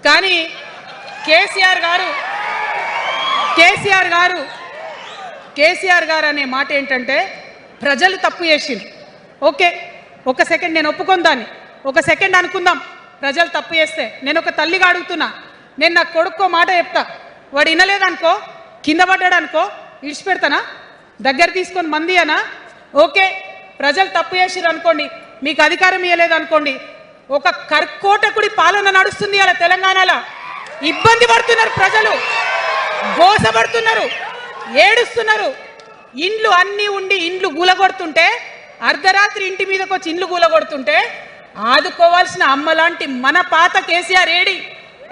కానీ కేసీఆర్ గారు అనే మాట ఏంటంటే ప్రజలు తప్పు చేసిండ్రు. ఓకే, ఒక సెకండ్ నేను ఒప్పుకొని దాన్ని ఒక సెకండ్ అనుకుందాం. ప్రజలు తప్పు చేస్తే నేను ఒక తల్లిగా అడుగుతున్నా, నేను నా కొడుకో మాట చెప్తా, వాడు వినలేదనుకో, కింద పడ్డాడు అనుకో, ఇడిచిపెడతానా? దగ్గర తీసుకొని మంది అనా? ఓకే, ప్రజలు తప్పు చేసిర్రు అనుకోండి, మీకు అధికారం ఇవ్వలేదు అనుకోండి, ఒక కర్కోటకుడి పాలన నడుస్తుంది అలా తెలంగాణలో. ఇబ్బంది పడుతున్నారు ప్రజలు, గోసపడుతున్నారు, ఏడుస్తున్నారు. ఇండ్లు అన్నీ ఉండి ఇండ్లు గూలగొడుతుంటే, అర్ధరాత్రి ఇంటి మీదకి వచ్చి ఇండ్లు గూలగొడుతుంటే ఆదుకోవాల్సిన అమ్మలాంటి మన పాత కేసీఆర్ ఏడి?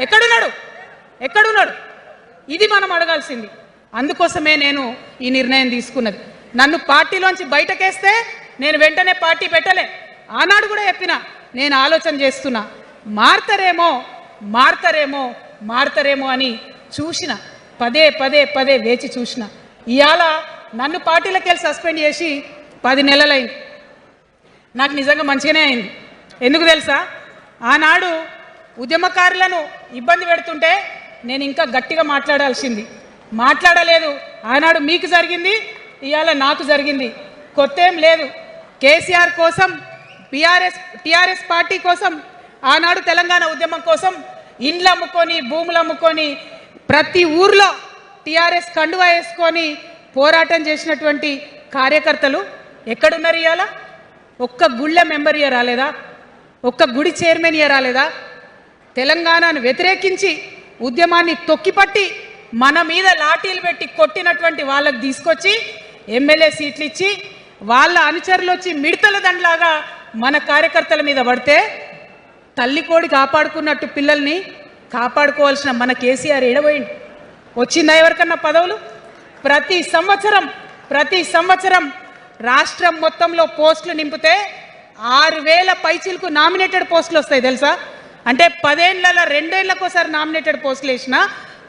ఎక్కడున్నాడు? ఇది మనం అడగాల్సింది. అందుకోసమే నేను ఈ నిర్ణయం తీసుకున్నది. నన్ను పార్టీలోంచి బయటకేస్తే నేను వెంటనే పార్టీ పెట్టలే. ఆనాడు కూడా చెప్పిన, నేను ఆలోచన చేస్తున్నా, మారతారేమో అని చూసిన, పదే వేచి చూసిన. ఇవాళ నన్ను పార్టీలోకి వెళ్ళి సస్పెండ్ చేసి 10 నెలలైంది. నాకు నిజంగా మంచిగానే అయింది. ఎందుకు తెలుసా? ఆనాడు ఉద్యమకారులను ఇబ్బంది పెడుతుంటే నేను ఇంకా గట్టిగా మాట్లాడలేదు. ఆనాడు మీకు జరిగింది, ఇవాళ నాకు జరిగింది. కొత్త ఏం లేదు. కేసీఆర్ కోసం, టీఆర్ఎస్ పార్టీ కోసం, ఆనాడు తెలంగాణ ఉద్యమం కోసం ఇండ్లు అమ్ముకొని, భూములు అమ్ముకొని, ప్రతి ఊర్లో టీఆర్ఎస్ కండువా వేసుకొని పోరాటం చేసినటువంటి కార్యకర్తలు ఎక్కడున్నారు ఇవాళ? ఒక్క గుళ్ళ మెంబర్ ఇయర్ రాలేదా? ఒక్క గుడి చైర్మన్ ఇయర్ రాలేదా? తెలంగాణను వ్యతిరేకించి ఉద్యమాన్ని తొక్కిపట్టి మన మీద లాఠీలు పెట్టి కొట్టినటువంటి వాళ్ళకు తీసుకొచ్చి ఎమ్మెల్యే సీట్లు ఇచ్చి వాళ్ళ అనుచరులు వచ్చి మిడతల దండలాగా మన కార్యకర్తల మీద పడితే తల్లి కోడి కాపాడుకున్నట్టు పిల్లల్ని కాపాడుకోవాల్సిన మన కేసీఆర్ ఎడబోయింది. వచ్చిందా ఎవరికన్నా పదవులు? ప్రతి సంవత్సరం రాష్ట్రం మొత్తంలో పోస్టులు నింపితే 6,000 పైచీలకు నామినేటెడ్ పోస్టులు వస్తాయి తెలుసా? అంటే 10 ఏళ్లలో 2 ఏళ్లకోసారి నామినేటెడ్ పోస్టులు వేసిన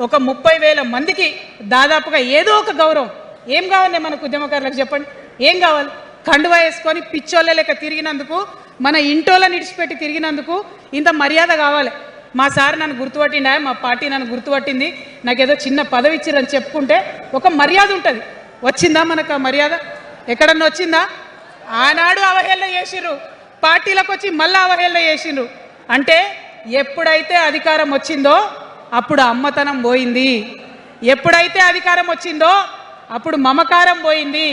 ఒక 30,000 మందికి దాదాపుగా ఏదో ఒక గౌరవం. ఏం కావాలి మనకు ఉద్యమకారులకు చెప్పండి? ఏం కావాలి? కండువా వేసుకొని పిచ్చోళ్ళ లెక్క తిరిగినందుకు, మన ఇంటోళ్ళని ఇడిచిపెట్టి తిరిగినందుకు ఇంత మర్యాద కావాలి. మా సార్ నన్ను గుర్తుపట్టిండా, మా పార్టీ నన్ను గుర్తుపట్టింది, నాకేదో చిన్న పదవి ఇచ్చిరని చెప్పుకుంటే ఒక మర్యాద ఉంటుంది. వచ్చిందా మనకు ఆ మర్యాద? ఎక్కడన్నా వచ్చిందా? ఆనాడు అవహేళన చేసిర్రు, పార్టీలకు వచ్చి మళ్ళీ అవహేళన చేసిర్రు. అంటే ఎప్పుడైతే అధికారం వచ్చిందో అప్పుడు అమ్మతనం పోయింది, ఎప్పుడైతే అధికారం వచ్చిందో అప్పుడు మమకారం పోయింది.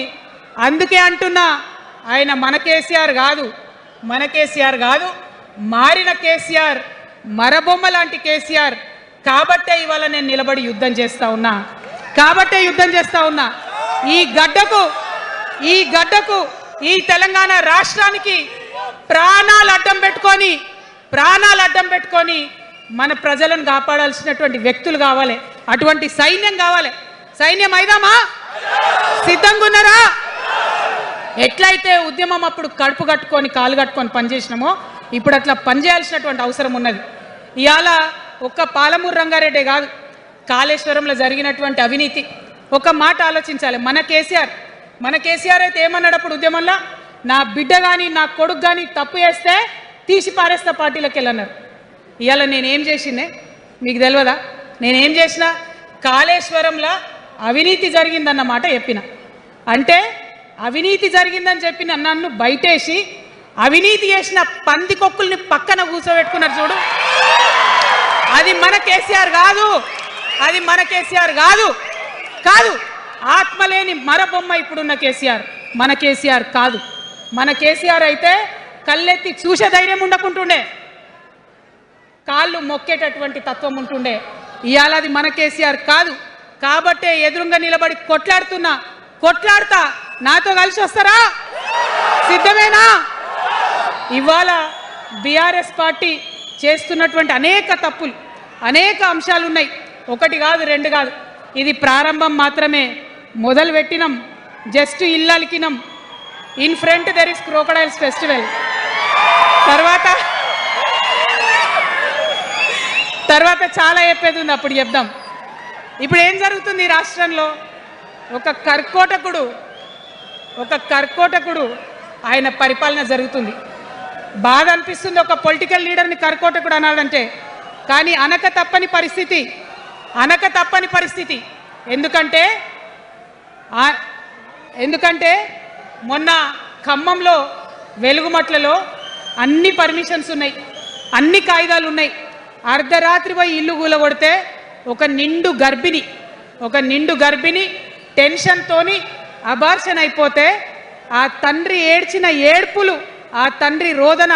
అందుకే అంటున్నా, ఆయన మన కేసీఆర్ కాదు, మారిన కేసీఆర్, మరబొమ్మ లాంటి కేసీఆర్. కాబట్టే ఇవాళ నేను నిలబడి యుద్ధం చేస్తా ఉన్నా. ఈ గడ్డకు ఈ తెలంగాణ రాష్ట్రానికి ప్రాణాలు అడ్డం పెట్టుకొని మన ప్రజలను కాపాడాల్సినటువంటి వ్యక్తులు కావాలి, అటువంటి సైన్యం కావాలి. సైన్యం అయిదామా? సిద్ధంగా ఉన్నారా? ఎట్లయితే ఉద్యమం అప్పుడు కడుపు కట్టుకొని కాలు కట్టుకొని పనిచేసినామో ఇప్పుడు అట్లా పనిచేయాల్సినటువంటి అవసరం ఉన్నది. ఇవాళ ఒక్క పాలమూరు రంగారెడ్డి కాదు, కాళేశ్వరంలో జరిగినటువంటి అవినీతి. ఒక మాట ఆలోచించాలి. మన కేసీఆర్ అయితే ఏమన్నాడు అప్పుడు ఉద్యమంలో? నా బిడ్డ కానీ నా కొడుకు కానీ తప్పు చేస్తే తీసి పారేస్తా పార్టీలోకి వెళ్ళన్నారు. ఇవాళ నేనేం చేసిందే మీకు తెలియదా? నేనేం చేసిన? కాళేశ్వరంలో అవినీతి జరిగిందన్నమాట చెప్పిన. అంటే అవినీతి జరిగిందని చెప్పిన నన్ను బయటేసి అవినీతి చేసిన పందికొక్కుల్ని పక్కన కూర్చోబెట్టుకున్నారు చూడు. అది మన కేసీఆర్ కాదు. ఆత్మలేని మరబొమ్మ ఇప్పుడున్న కేసీఆర్. మన కేసీఆర్ కాదు. మన కేసీఆర్ అయితే కళ్ళెత్తి చూసే ధైర్యం ఉండకుంటుండే, కాళ్ళు మొక్కేటటువంటి తత్వం ఉంటుండే. ఇవాళ అది మన కేసీఆర్ కాదు. కాబట్టే ఎదురుగా నిలబడి కొట్లాడతా. నాతో కలిసి వస్తారా? సిద్ధమేనా? ఇవాళ బీఆర్ఎస్ పార్టీ చేస్తున్నటువంటి అనేక తప్పులు, అనేక అంశాలు ఉన్నాయి. ఒకటి కాదు, రెండు కాదు. ఇది ప్రారంభం మాత్రమే. మొదలు పెట్టినాం, జస్ట్ ఇల్లలికినాం. In front there is crocodiles festival. తర్వాత చాలా చెప్పేది ఉంది, అప్పుడు చెప్దాం. ఇప్పుడు ఏం జరుగుతుంది ఈ రాష్ట్రంలో? ఒక కర్కోటకుడు ఆయన పరిపాలన జరుగుతుంది. బాధ అనిపిస్తుంది ఒక పొలిటికల్ లీడర్ని కర్కోటకుడు అనాలంటే. కానీ అనక తప్పని పరిస్థితి ఎందుకంటే మొన్న ఖమ్మంలో వెలుగుమట్లలో అన్ని పర్మిషన్స్ ఉన్నాయి, అన్ని కాయిదాలు ఉన్నాయి. అర్ధరాత్రి పోయి ఇల్లు కూలగొడితే ఒక నిండు గర్భిణి టెన్షన్తోని అబార్షన్ అయిపోతే ఆ తండ్రి ఏడ్చిన ఏడ్పులు, ఆ తండ్రి రోదన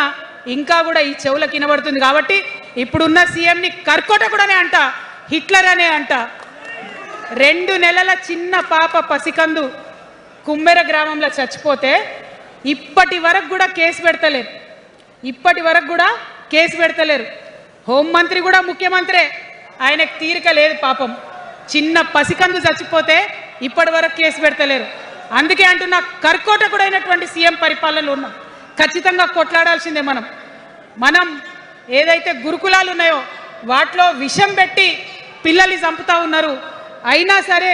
ఇంకా కూడా ఈ చెవులకు వినబడుతుంది. కాబట్టి ఇప్పుడున్న సీఎంని కర్కోటకుడనే అంట, హిట్లర్ అనే అంట. 2 నెలల చిన్న పాప పసికందు కుమ్మెర గ్రామంలో చచ్చిపోతే ఇప్పటి వరకు కూడా కేసు పెడతలేరు. హోంమంత్రి కూడా ముఖ్యమంత్రే, ఆయనకు తీరిక లేదు పాపం. చిన్న పసికందు చచ్చిపోతే ఇప్పటి వరకు కేసు పెడతలేరు. అందుకే అంటున్నా, కర్కోటకుడైనటువంటి సీఎం పరిపాలనలో ఉన్నాం, ఖచ్చితంగా కొట్లాడాల్సిందే. మనం ఏదైతే గురుకులాలు ఉన్నాయో వాటిలో విషం పెట్టి పిల్లల్ని చంపుతా ఉన్నారు. అయినా సరే